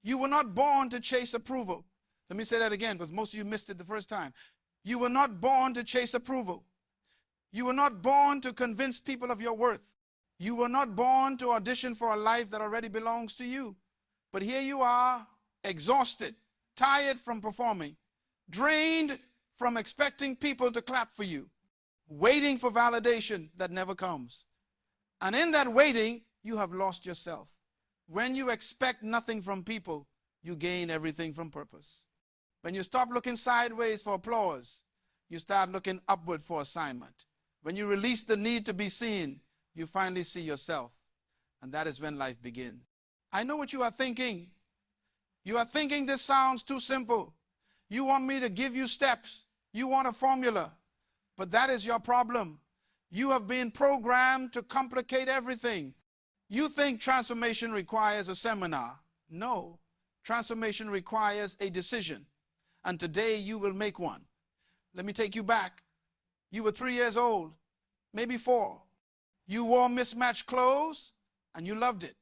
You were not born to chase approval. Let me say that again, because most of you missed it the first time. You were not born to chase approval. You were not born to convince people of your worth. You were not born to audition for a life that already belongs to you. But here you are, exhausted, tired from performing, drained from expecting people to clap for you, waiting for validation that never comes. And in that waiting, you have lost yourself. When you expect nothing from people, you gain everything from purpose. When you stop looking sideways for applause, you start looking upward for assignment. When you release the need to be seen, you finally see yourself. And that is when life begins. I know what you are thinking. You are thinking this sounds too simple. You want me to give you steps. You want a formula. But that is your problem. You have been programmed to complicate everything. You think transformation requires a seminar. No, transformation requires a decision. And today you will make one. Let me take you back. You were 3 years old, maybe 4. You wore mismatched clothes and you loved it.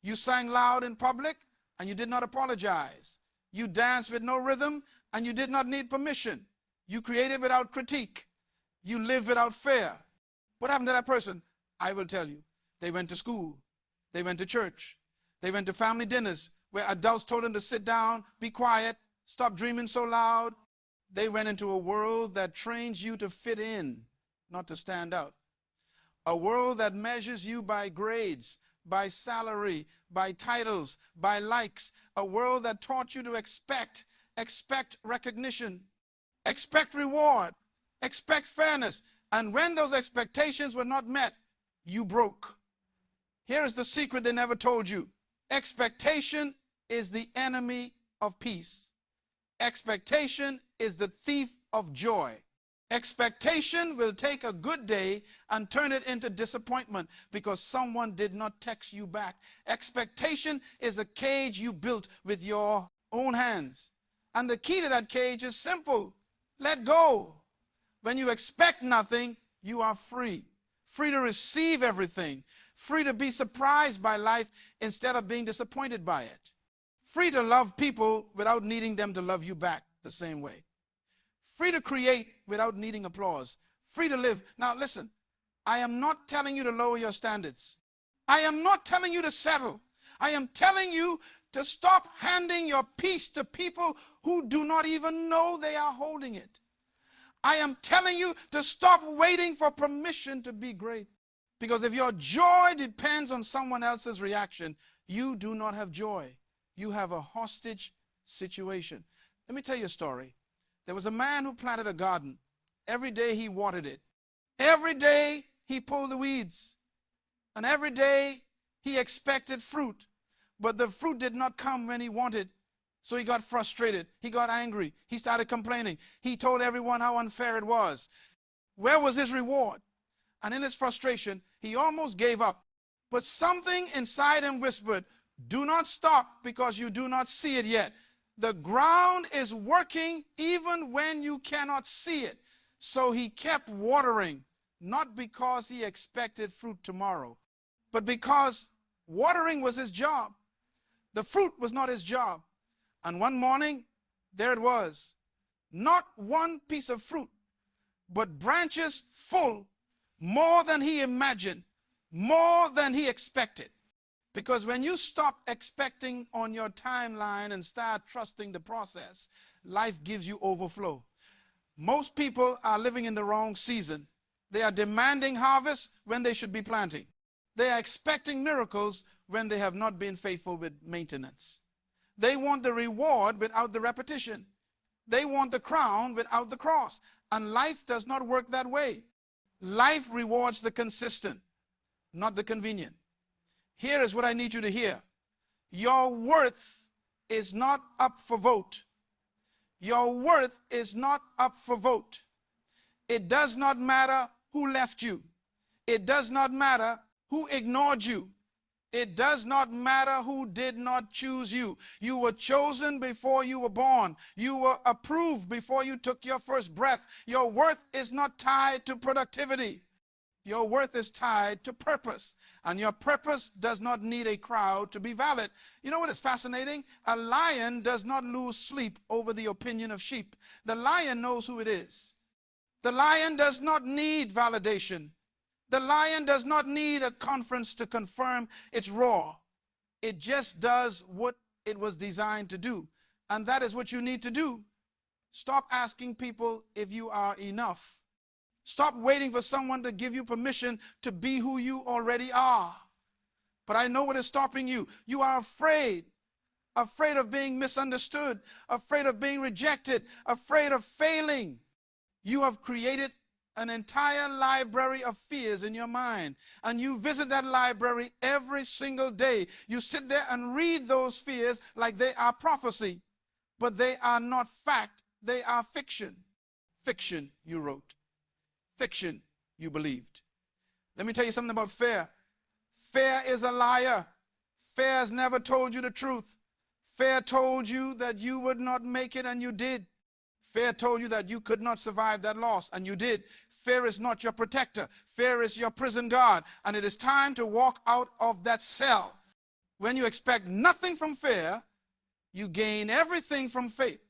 You sang loud in public and you did not apologize. You danced with no rhythm and you did not need permission. You created without critique. You lived without fear. What happened to that person? I will tell you. They went to school. They went to church. They went to family dinners where adults told them to sit down, be quiet, stop dreaming so loud. They went into a world that trains you to fit in, not to stand out. A world that measures you by grades, by salary, by titles, by likes. A world that taught you to expect recognition, expect reward, expect fairness. And when those expectations were not met, you broke. Here is the secret they never told you. Expectation is the enemy of peace. Expectation is the thief of joy. Expectation will take a good day and turn it into disappointment because someone did not text you back. Expectation is a cage you built with your own hands. And the key to that cage is simple. Let go. When you expect nothing, you are free. Free to receive everything. Free to be surprised by life instead of being disappointed by it. Free to love people without needing them to love you back the same way. Free to create without needing applause. Free to live. Now listen, I am not telling you to lower your standards. I am not telling you to settle. I am telling you to stop handing your peace to people who do not even know they are holding it. I am telling you to stop waiting for permission to be great. Because if your joy depends on someone else's reaction, you do not have joy. You have a hostage situation. Let me tell you a story. There was a man who planted a garden. Every day he watered it. Every day he pulled the weeds. And every day he expected fruit. But the fruit did not come when he wanted. So he got frustrated. He got angry. He started complaining. He told everyone how unfair it was. Where was his reward? And in his frustration, he almost gave up. But something inside him whispered, do not stop because you do not see it yet. The ground is working even when you cannot see it. So he kept watering, not because he expected fruit tomorrow, but because watering was his job. The fruit was not his job. And one morning, there it was. Not one piece of fruit, but branches full, more than he imagined, more than he expected. Because when you stop expecting on your timeline and start trusting the process, life gives you overflow. Most people are living in the wrong season. They are demanding harvest when they should be planting. They are expecting miracles when they have not been faithful with maintenance. They want the reward without the repetition. They want the crown without the cross. And life does not work that way. Life rewards the consistent, not the convenient. Here is what I need you to hear. Your worth is not up for vote. Your worth is not up for vote. It does not matter who left you. It does not matter who ignored you. It does not matter who did not choose you. You were chosen before you were born. You were approved before you took your first breath. Your worth is not tied to productivity. Your worth is tied to purpose, and your purpose does not need a crowd to be valid. You know what is fascinating? A lion does not lose sleep over the opinion of sheep. The lion knows who it is. The lion does not need validation. The lion does not need a conference to confirm its roar. It just does what it was designed to do, and that is what you need to do. Stop asking people if you are enough. Stop waiting for someone to give you permission to be who you already are. But I know what is stopping you. You are afraid of being misunderstood, afraid of being rejected, afraid of failing. You have created an entire library of fears in your mind, and you visit that library every single day. You sit there and read those fears like they are prophecy, but they are not fact. They are fiction. Fiction you wrote. Fiction you believed. Let me tell you something about fear. Fear is a liar. Fear has never told you the truth. Fear told you that you would not make it, and you did. Fear told you that you could not survive that loss, and you did. Fear is not your protector. Fear is your prison guard, and it is time to walk out of that cell. When you expect nothing from fear, you gain everything from faith.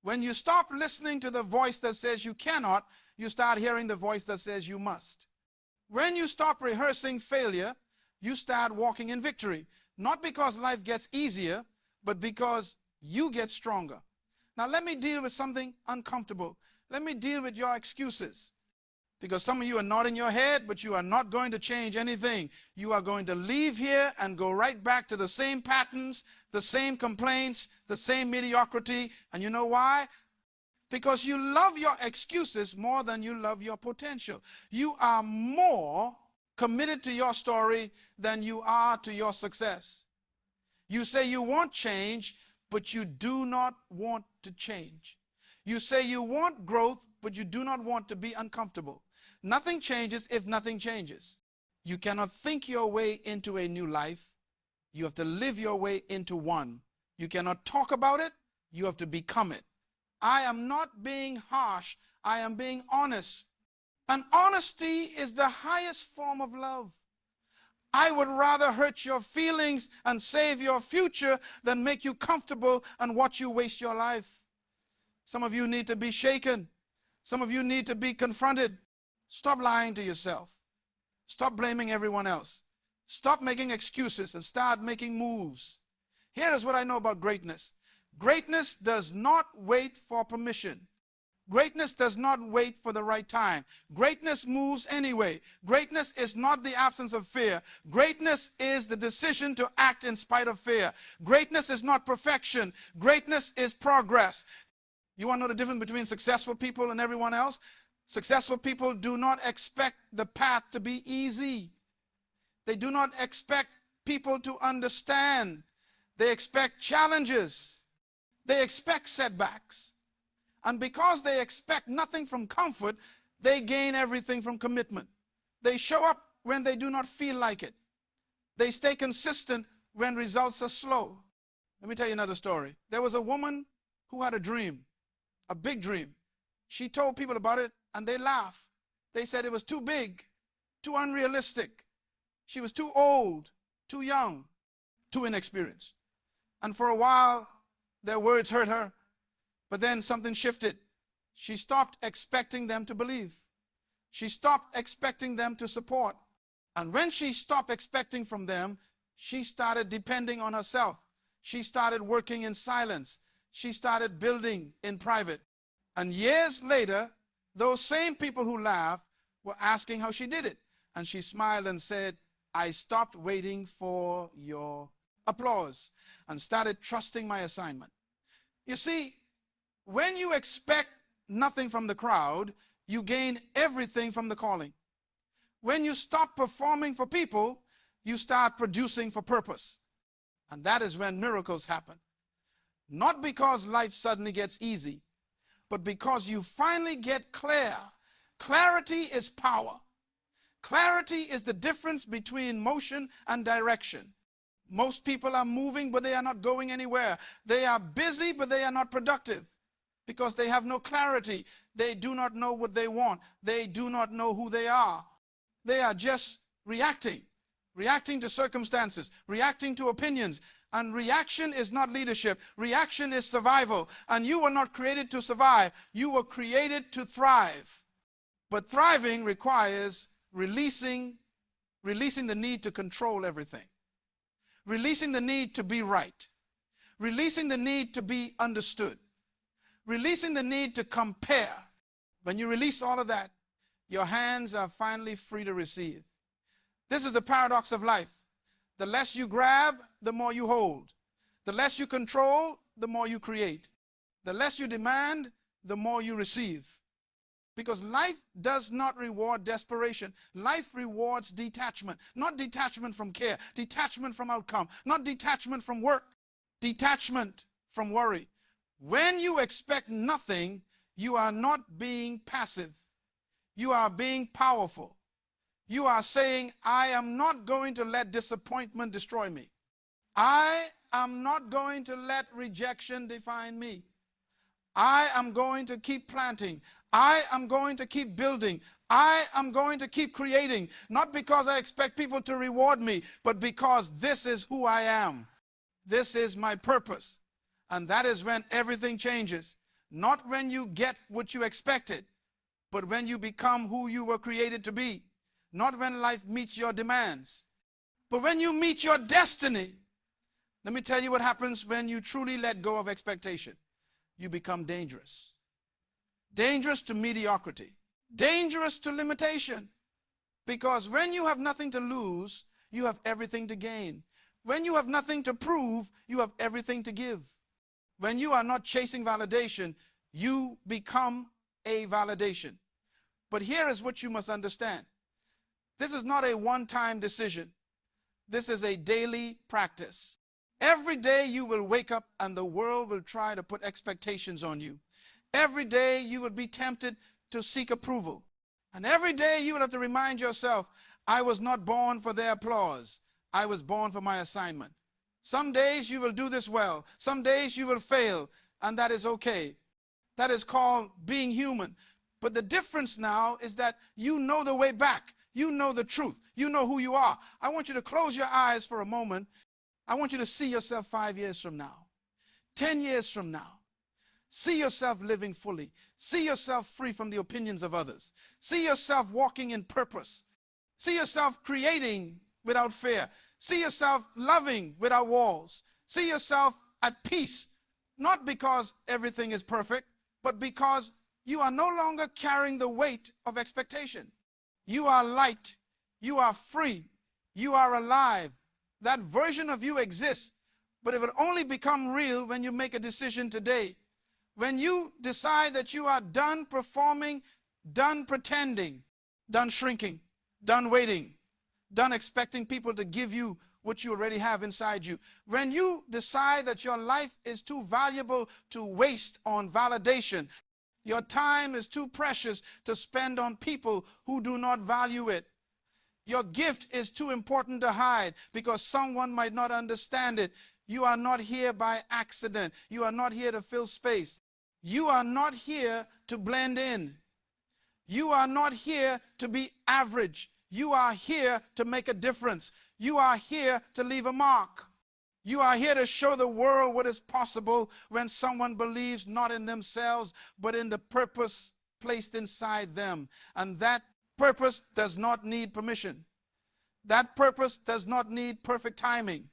When you stop listening to the voice that says you cannot, you start hearing the voice that says you must. When you stop rehearsing failure, you start walking in victory. Not because life gets easier, but because you get stronger. Now let me deal with something uncomfortable. Let me deal with your excuses. Because some of you are nodding your head, but you are not going to change anything. You are going to leave here and go right back to the same patterns, the same complaints, the same mediocrity. And you know why? Because you love your excuses more than you love your potential. You are more committed to your story than you are to your success. You say you want change, but you do not want to change. You say you want growth, but you do not want to be uncomfortable. Nothing changes if nothing changes. You cannot think your way into a new life. You have to live your way into one. You cannot talk about it. You have to become it. I am not being harsh. I am being honest. And honesty is the highest form of love. I would rather hurt your feelings and save your future than make you comfortable and watch you waste your life. Some of you need to be shaken. Some of you need to be confronted. Stop lying to yourself. Stop blaming everyone else. Stop making excuses and start making moves. Here is what I know about greatness. Greatness does not wait for permission. Greatness does not wait for the right time. Greatness moves anyway. Greatness is not the absence of fear. Greatness is the decision to act in spite of fear. Greatness is not perfection. Greatness is progress. You want to know the difference between successful people and everyone else? Successful people do not expect the path to be easy. They do not expect people to understand. They expect challenges. They expect setbacks. And because they expect nothing from comfort, they gain everything from commitment. They show up when they do not feel like it. They stay consistent when results are slow. Let me tell you another story. There was a woman who had a dream, a big dream. She told people about it, and they laughed. They said it was too big, too unrealistic. She was too old, too young, too inexperienced. And for a while, their words hurt her. But then something shifted. She stopped expecting them to believe. She stopped expecting them to support. And when she stopped expecting from them, she started depending on herself. She started working in silence. She started building in private. And years later, those same people who laughed were asking how she did it. And she smiled and said, I stopped waiting for your applause and started trusting my assignment. You see, when you expect nothing from the crowd, you gain everything from the calling. When you stop performing for people, you start producing for purpose. And that is when miracles happen. Not because life suddenly gets easy, but because you finally get clear. Clarity is power. Clarity is the difference between motion and direction. Most people are moving, but they are not going anywhere. They are busy, but they are not productive because they have no clarity. They do not know what they want. They do not know who they are. They are just reacting to circumstances, reacting to opinions. And reaction is not leadership. Reaction is survival. And you were not created to survive. You were created to thrive. But thriving requires releasing the need to control everything, releasing the need to be right, releasing the need to be understood, releasing the need to compare. When you release all of that, your hands are finally free to receive. This is the paradox of life. The less you grab, the more you hold. The less you control, the more you create. The less you demand, the more you receive. Because life does not reward desperation. Life rewards detachment. Not detachment from care, detachment from outcome. Not detachment from work, detachment from worry. When you expect nothing, you are not being passive. You are being powerful. You are saying, I am not going to let disappointment destroy me. I am not going to let rejection define me. I am going to keep planting. I am going to keep building. I am going to keep creating, not because I expect people to reward me, but because this is who I am. This is my purpose. And that is when everything changes. Not when you get what you expected, but when you become who you were created to be. Not when life meets your demands, but when you meet your destiny. Let me tell you what happens when you truly let go of expectation. You become dangerous. Dangerous to mediocrity. Dangerous to limitation. Because when you have nothing to lose, you have everything to gain. When you have nothing to prove, you have everything to give. When you are not chasing validation, you become a validation. But here is what you must understand. This is not a one-time decision. This is a daily practice. Every day you will wake up and the world will try to put expectations on you. Every day you will be tempted to seek approval. And every day you will have to remind yourself, I was not born for their applause. I was born for my assignment. Some days you will do this well. Some days you will fail, and that is okay. That is called being human. But the difference now is that you know the way back. You know the truth. You know who you are. I want you to close your eyes for a moment. I want you to see yourself 5 years from now, 10 years from now. See yourself living fully. See yourself free from the opinions of others. See yourself walking in purpose. See yourself creating without fear. See yourself loving without walls. See yourself at peace, not because everything is perfect, but because you are no longer carrying the weight of expectation. You are light. You are free. You are alive. That version of you exists, but it will only become real when you make a decision today. When you decide that you are done performing, done pretending, done shrinking, done waiting, done expecting people to give you what you already have inside you. When you decide that your life is too valuable to waste on validation, your time is too precious to spend on people who do not value it. Your gift is too important to hide because someone might not understand it. You are not here by accident. You are not here to fill space. You are not here to blend in. You are not here to be average. You are here to make a difference. You are here to leave a mark. You are here to show the world what is possible when someone believes not in themselves, but in the purpose placed inside them. And that purpose does not need permission. That purpose does not need perfect timing.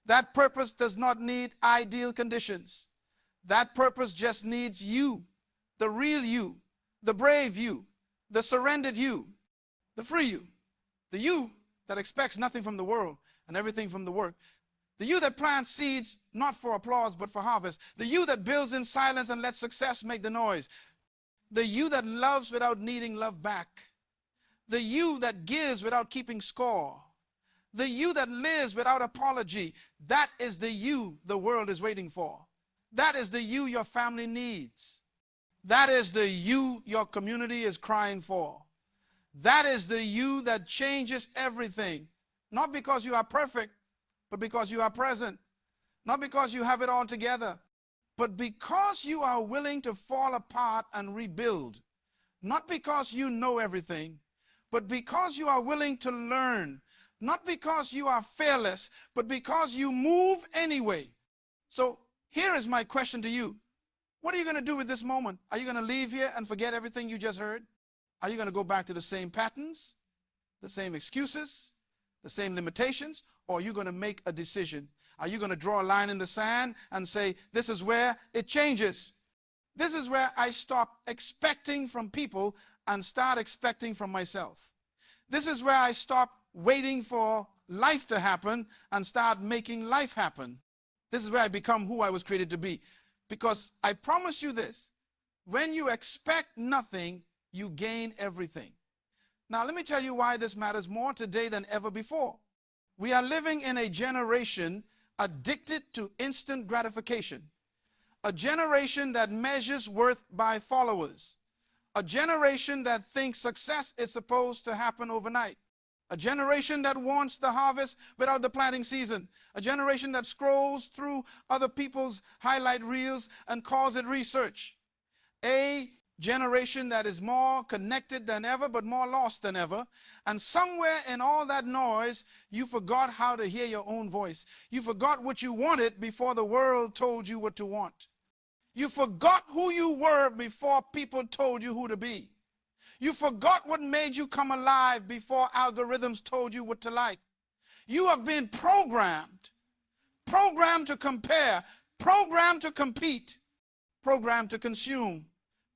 That purpose does not need ideal conditions. That purpose just needs you, the real you, the brave you, the surrendered you, the free you, the you that expects nothing from the world and everything from the work. The you that plants seeds not for applause but for harvest. The you that builds in silence and lets success make the noise. The you that loves without needing love back. The you that gives without keeping score. The you that lives without apology. That is the you the world is waiting for. That is the you your family needs. That is the you your community is crying for. That is the you that changes everything. Not because you are perfect, but because you are present. Not because you have it all together, but because you are willing to fall apart and rebuild. Not because you know everything, but because you are willing to learn, not because you are fearless, but because you move anyway. So here is my question to you. What are you going to do with this moment? Are you going to leave here and forget everything you just heard? Are you going to go back to the same patterns, the same excuses, the same limitations, or are you going to make a decision? Are you going to draw a line in the sand and say, this is where it changes? This is where I stop expecting from people and start expecting from myself. This is where I stop waiting for life to happen and start making life happen. This is where I become who I was created to be. Because I promise you this, when you expect nothing, you gain everything. Now let me tell you why this matters more today than ever before. We are living in a generation addicted to instant gratification. A generation that measures worth by followers. A generation that thinks success is supposed to happen overnight. A generation that wants the harvest without the planting season. A generation that scrolls through other people's highlight reels and calls it research. A generation that is more connected than ever, but more lost than ever. And somewhere in all that noise, you forgot how to hear your own voice. You forgot what you wanted before the world told you what to want. You forgot who you were before people told you who to be. You forgot what made you come alive before algorithms told you what to like. You have been programmed to compare, programmed to compete, programmed to consume,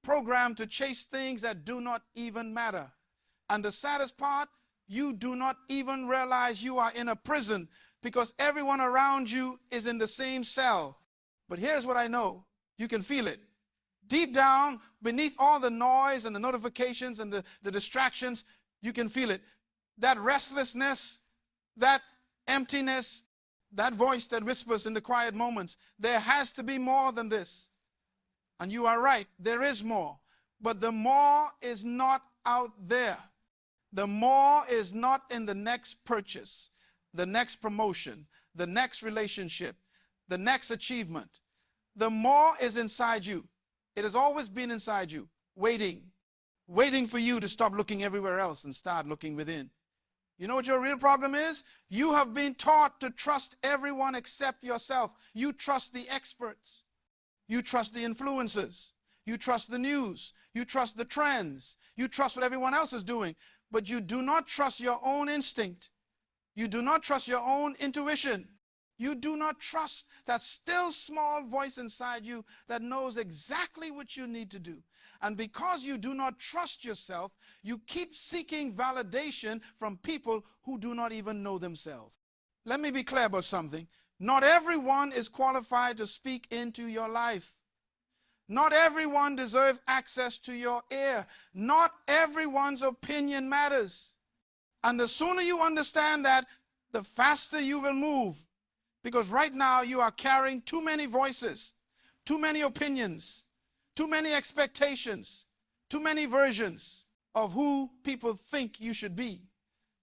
programmed to chase things that do not even matter. And the saddest part, you do not even realize you are in a prison because everyone around you is in the same cell. But here's what I know. You can feel it. Deep down, beneath all the noise and the notifications and the distractions, you can feel it. That restlessness, that emptiness, that voice that whispers in the quiet moments. There has to be more than this. And you are right, there is more. But the more is not out there. The more is not in the next purchase, the next promotion, the next relationship, the next achievement. The more is inside you. It has always been inside you, waiting for you to stop looking everywhere else and start looking within. You know what your real problem is? You have been taught to trust everyone except yourself. You trust the experts. You trust the influencers. You trust the news. You trust the trends. You trust what everyone else is doing. But you do not trust your own instinct. You do not trust your own intuition. You do not trust that still small voice inside you that knows exactly what you need to do. And because you do not trust yourself, you keep seeking validation from people who do not even know themselves. Let me be clear about something. Not everyone is qualified to speak into your life. Not everyone deserves access to your ear. Not everyone's opinion matters. And the sooner you understand that, the faster you will move. Because right now you are carrying too many voices, too many opinions, too many expectations, too many versions of who people think you should be.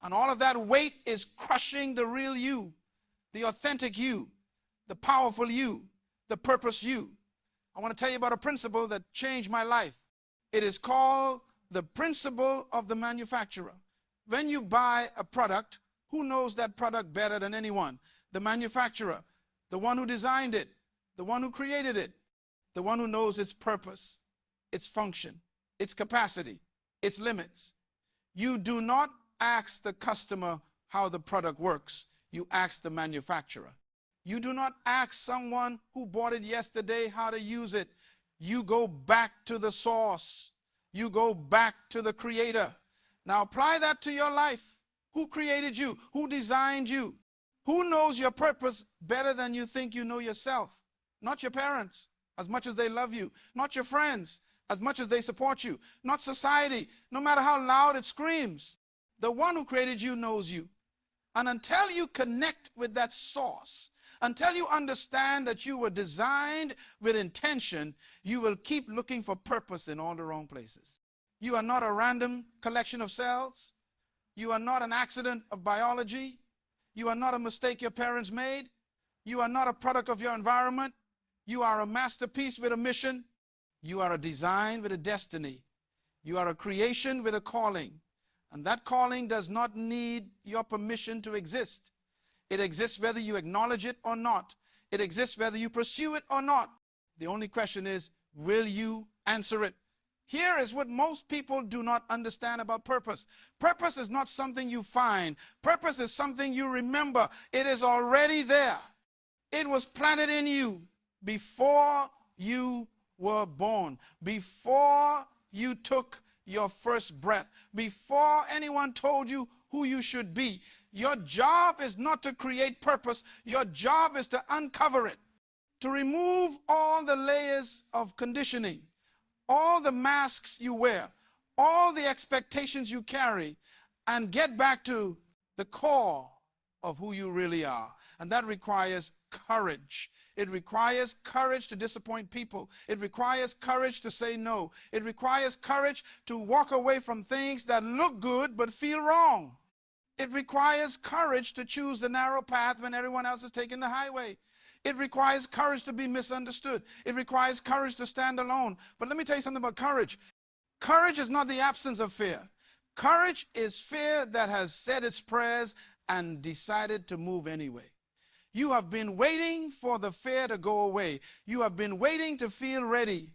And all of that weight is crushing the real you, the authentic you, the powerful you, the purpose you. I want to tell you about a principle that changed my life. It is called the principle of the manufacturer. When you buy a product, who knows that product better than anyone? The manufacturer, the one who designed it, the one who created it, the one who knows its purpose, its function, its capacity, its limits. You do not ask the customer how the product works. You ask the manufacturer. You do not ask someone who bought it yesterday how to use it. You go back to the source. You go back to the creator. Now apply that to your life. Who created you? Who designed you? Who knows your purpose better than you think you know yourself? Not your parents, as much as they love you. Not your friends, as much as they support you. Not society, no matter how loud it screams. The one who created you knows you. And until you connect with that source, until you understand that you were designed with intention, you will keep looking for purpose in all the wrong places. You are not a random collection of cells. You are not an accident of biology. You are not a mistake your parents made. You are not a product of your environment. You are a masterpiece with a mission. You are a design with a destiny. You are a creation with a calling. And that calling does not need your permission to exist. It exists whether you acknowledge it or not. It exists whether you pursue it or not. The only question is, will you answer it? Here is what most people do not understand about purpose. Purpose is not something you find. Purpose is something you remember. It is already there. It was planted in you before you were born, before you took your first breath, before anyone told you who you should be. Your job is not to create purpose. Your job is to uncover it, to remove all the layers of conditioning, all the masks you wear, all the expectations you carry, and get back to the core of who you really are. And that requires courage. It requires courage to disappoint people. It requires courage to say no. It requires courage to walk away from things that look good but feel wrong. It requires courage to choose the narrow path when everyone else is taking the highway. It requires courage to be misunderstood. It requires courage to stand alone. But let me tell you something about courage. Courage is not the absence of fear. Courage is fear that has said its prayers and decided to move anyway. You have been waiting for the fear to go away. You have been waiting to feel ready.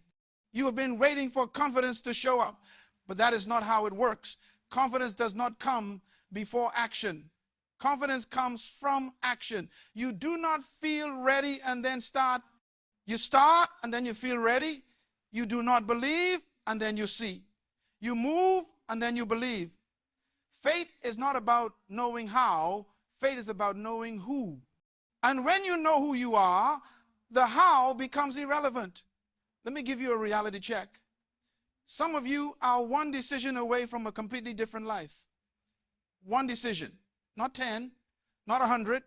You have been waiting for confidence to show up. But that is not how it works. Confidence does not come before action. Confidence comes from action. You do not feel ready and then start. You start and then you feel ready. You do not believe and then you see. You move and then you believe. Faith is not about knowing how. Faith is about knowing who. And when you know who you are, the how becomes irrelevant. Let me give you a reality check. Some of you are one decision away from a completely different life. One decision. Not 10, not 100,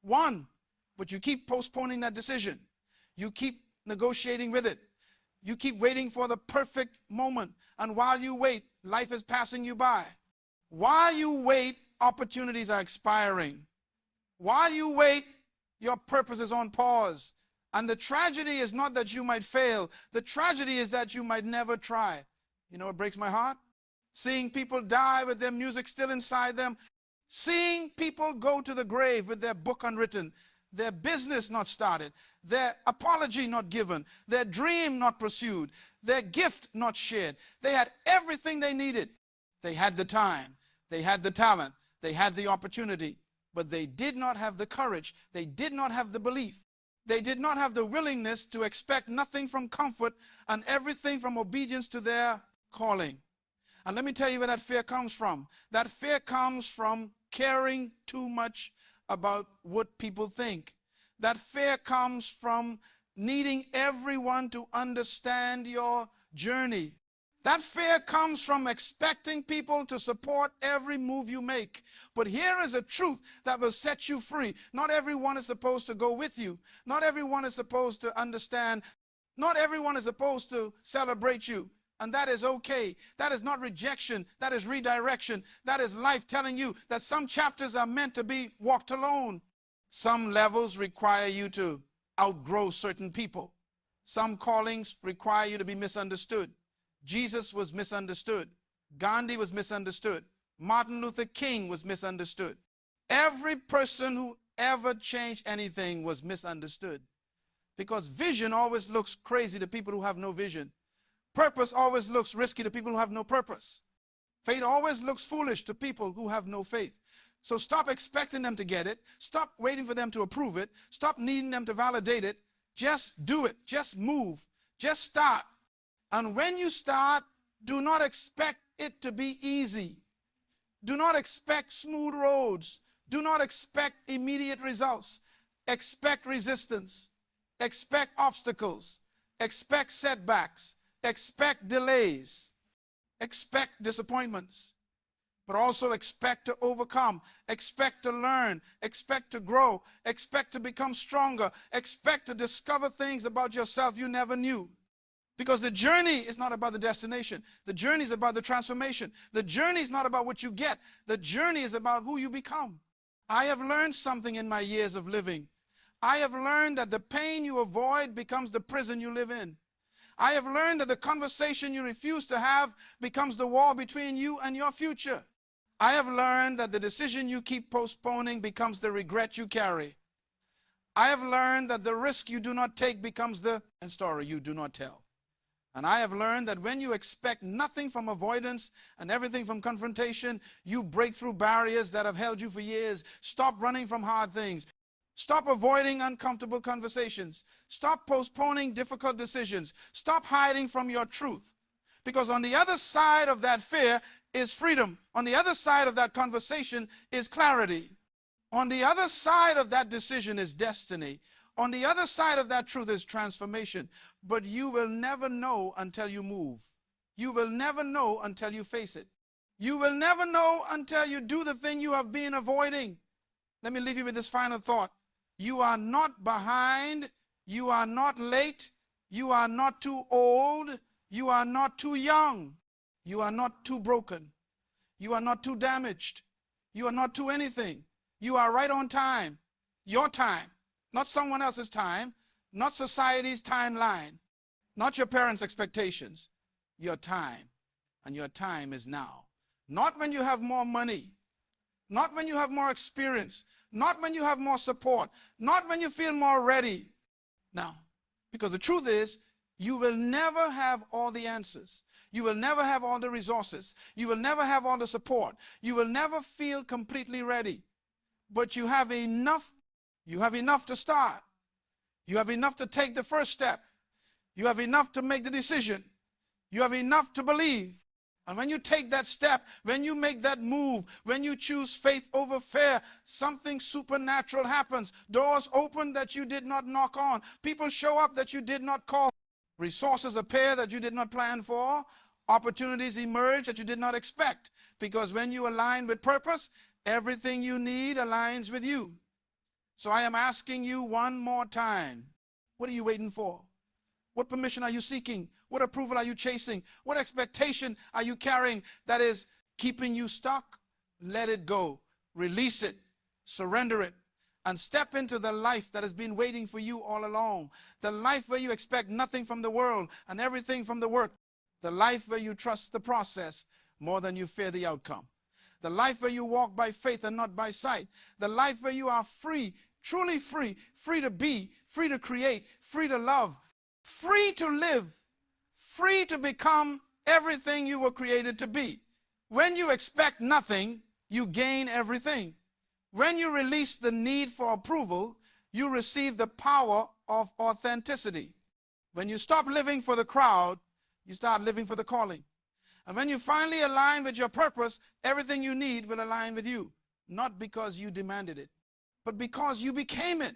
one. But you keep postponing that decision. You keep negotiating with it. You keep waiting for the perfect moment. And while you wait, life is passing you by. While you wait, opportunities are expiring. While you wait, your purpose is on pause. And the tragedy is not that you might fail. The tragedy is that you might never try. You know what breaks my heart? Seeing people die with their music still inside them. Seeing people go to the grave with their book unwritten, their business not started, their apology not given, their dream not pursued, their gift not shared. They had everything they needed. They had the time, they had the talent, they had the opportunity, but they did not have the courage, they did not have the belief, they did not have the willingness to expect nothing from comfort and everything from obedience to their calling. And let me tell you where that fear comes from. That fear comes from caring too much about what people think. That fear comes from needing everyone to understand your journey. That fear comes from expecting people to support every move you make. But here is a truth that will set you free. Not everyone is supposed to go with you. Not everyone is supposed to understand. Not everyone is supposed to celebrate you. And that is okay. That is not rejection. That is redirection. That is life telling you that some chapters are meant to be walked alone. Some levels require you to outgrow certain people. Some callings require you to be misunderstood. Jesus was misunderstood. Gandhi was misunderstood. Martin Luther King was misunderstood. Every person who ever changed anything was misunderstood. Because vision always looks crazy to people who have no vision. Purpose always looks risky to people who have no purpose. Faith always looks foolish to people who have no faith. So stop expecting them to get it. Stop waiting for them to approve it. Stop needing them to validate it. Just do it. Just move. Just start. And when you start, do not expect it to be easy. Do not expect smooth roads. Do not expect immediate results. Expect resistance. Expect obstacles. Expect setbacks. Expect delays, expect disappointments, but also expect to overcome, expect to learn, expect to grow, expect to become stronger, expect to discover things about yourself you never knew. Because the journey is not about the destination. The journey is about the transformation. The journey is not about what you get. The journey is about who you become. I have learned something in my years of living. I have learned that the pain you avoid becomes the prison you live in. I have learned that the conversation you refuse to have becomes the wall between you and your future. I have learned that the decision you keep postponing becomes the regret you carry. I have learned that the risk you do not take becomes the story you do not tell. And I have learned that when you expect nothing from avoidance and everything from confrontation, you break through barriers that have held you for years. Stop running from hard things. Stop avoiding uncomfortable conversations. Stop postponing difficult decisions. Stop hiding from your truth. Because on the other side of that fear is freedom. On the other side of that conversation is clarity. On the other side of that decision is destiny. On the other side of that truth is transformation. But you will never know until you move. You will never know until you face it. You will never know until you do the thing you have been avoiding. Let me leave you with this final thought. You are not behind. You are not late. You are not too old. You are not too young. You are not too broken. You are not too damaged. You are not too anything. You are right on time. Your time. Not someone else's time. Not society's timeline. Not your parents' expectations. Your time. And your time is now. Not when you have more money. Not when you have more experience. Not when you have more support. Not when you feel more ready. Now, because the truth is, you will never have all the answers. You will never have all the resources. You will never have all the support. You will never feel completely ready. But you have enough. You have enough to start. You have enough to take the first step. You have enough to make the decision. You have enough to believe. And when you take that step, when you make that move, when you choose faith over fear, something supernatural happens. Doors open that you did not knock on. People show up that you did not call. Resources appear that you did not plan for. Opportunities emerge that you did not expect. Because when you align with purpose, everything you need aligns with you. So I am asking you one more time. What are you waiting for? What permission are you seeking? What approval are you chasing? What expectation are you carrying that is keeping you stuck? Let it go. Release it. Surrender it. And step into the life that has been waiting for you all along. The life where you expect nothing from the world and everything from the work. The life where you trust the process more than you fear the outcome. The life where you walk by faith and not by sight. The life where you are free, truly free, free to be, free to create, free to love, free to live, free to become everything you were created to be. When you expect nothing, you gain everything. When you release the need for approval, you receive the power of authenticity. When you stop living for the crowd, you start living for the calling. And when you finally align with your purpose, everything you need will align with you. Not because you demanded it, but because you became it.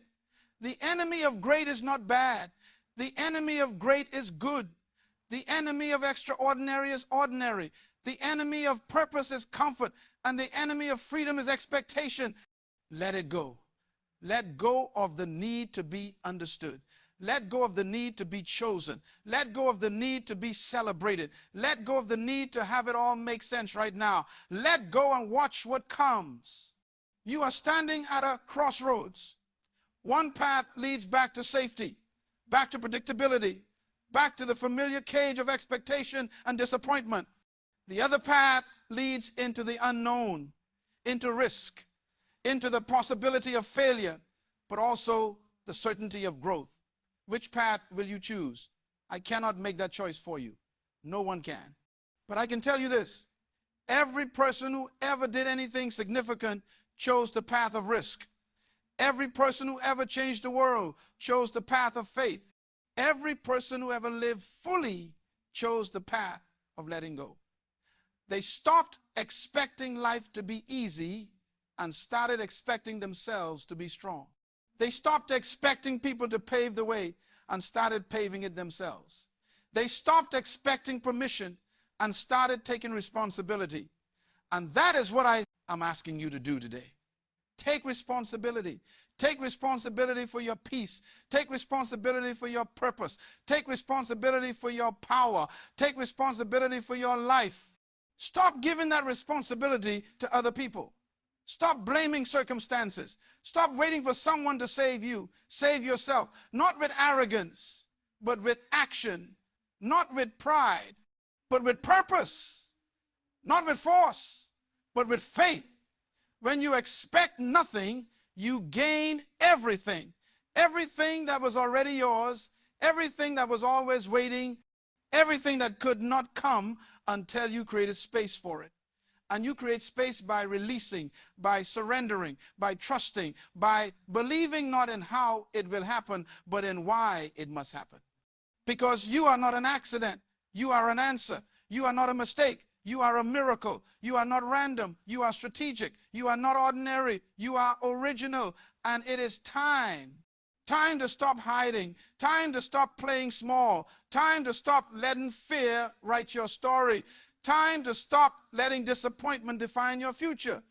The enemy of great is not bad. The enemy of great is good. The enemy of extraordinary is ordinary. The enemy of purpose is comfort. And the enemy of freedom is expectation. Let it go. Let go of the need to be understood. Let go of the need to be chosen. Let go of the need to be celebrated. Let go of the need to have it all make sense right now. Let go and watch what comes. You are standing at a crossroads. One path leads back to safety, back to predictability, back to the familiar cage of expectation and disappointment. The other path leads into the unknown, into risk, into the possibility of failure, but also the certainty of growth. Which path will you choose? I cannot make that choice for you. No one can. But I can tell you this. Every person who ever did anything significant chose the path of risk. Every person who ever changed the world chose the path of faith. Every person who ever lived fully chose the path of letting go. They stopped expecting life to be easy and started expecting themselves to be strong. They stopped expecting people to pave the way and started paving it themselves. They stopped expecting permission and started taking responsibility. And that is what I am asking you to do today. Take responsibility. Take responsibility for your peace. Take responsibility for your purpose. Take responsibility for your power. Take responsibility for your life. Stop giving that responsibility to other people. Stop blaming circumstances. Stop waiting for someone to save you. Save yourself. Not with arrogance, but with action. Not with pride, but with purpose. Not with force, But with faith, when you expect nothing, you gain everything. Everything that was already yours, everything that was always waiting, everything that could not come until you created space for it. And you create space by releasing, by surrendering, by trusting, by believing not in how it will happen, but in why it must happen. Because you are not an accident. You are an answer. You are not a mistake. You are a miracle. You are not random. You are strategic. You are not ordinary. You are original. And it is time. Time to stop hiding. Time to stop playing small. Time to stop letting fear write your story. Time to stop letting disappointment define your future.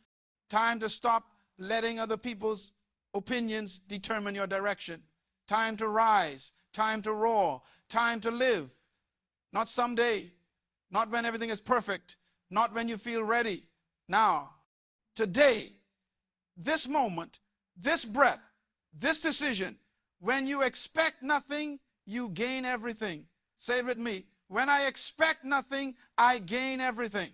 Time to stop letting other people's opinions determine your direction. Time to rise. Time to roar. Time to live. Not someday. Not when everything is perfect. Not when you feel ready. Now, today, this moment, this breath, this decision, when you expect nothing, you gain everything. Say it with me. When I expect nothing, I gain everything.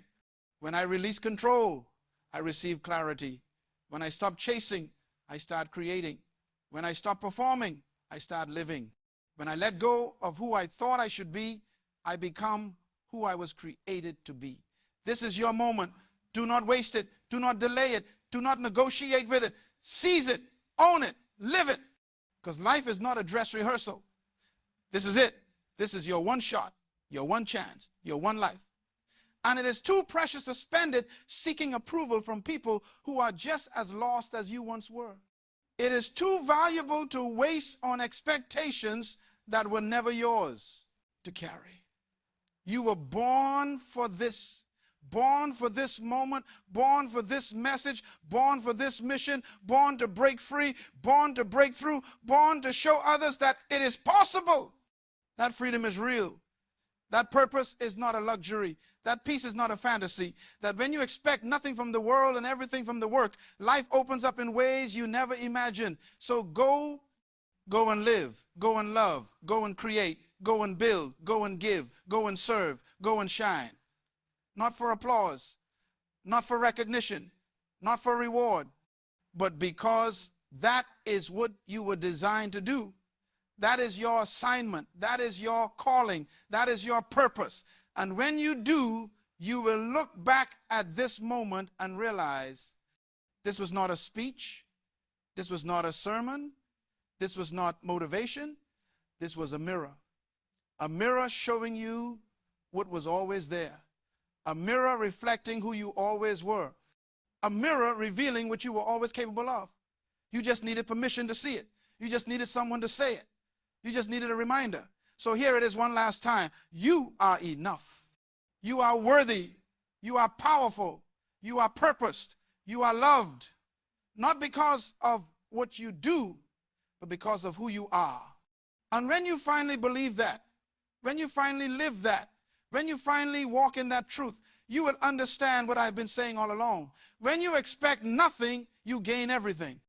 When I release control, I receive clarity. When I stop chasing, I start creating. When I stop performing, I start living. When I let go of who I thought I should be, I become who I was created to be. This is your moment. Do not waste it. Do not delay it. Do not negotiate with it. Seize it. Own it. Live it. Because life is not a dress rehearsal. This is it. This is your one shot, your one chance, your one life. And it is too precious to spend it seeking approval from people who are just as lost as you once were. It is too valuable to waste on expectations that were never yours to carry. You were born for this. Born for this moment, born for this message, born for this mission, born to break free, born to break through, born to show others that it is possible. That freedom is real. That purpose is not a luxury. That peace is not a fantasy. That when you expect nothing from the world and everything from the work, life opens up in ways you never imagined. So go and live, go and love, go and create, go and build, go and give, go and serve, go and shine. Not for applause, not for recognition, not for reward, but because that is what you were designed to do. That is your assignment. That is your calling. That is your purpose. And when you do, you will look back at this moment and realize this was not a speech. This was not a sermon. This was not motivation. This was a mirror. A mirror showing you what was always there. A mirror reflecting who you always were. A mirror revealing what you were always capable of. You just needed permission to see it. You just needed someone to say it. You just needed a reminder. So here it is one last time. You are enough. You are worthy. You are powerful. You are purposed. You are loved. Not because of what you do, but because of who you are. And when you finally believe that, when you finally live that, when you finally walk in that truth, you will understand what I've been saying all along. When you expect nothing, you gain everything.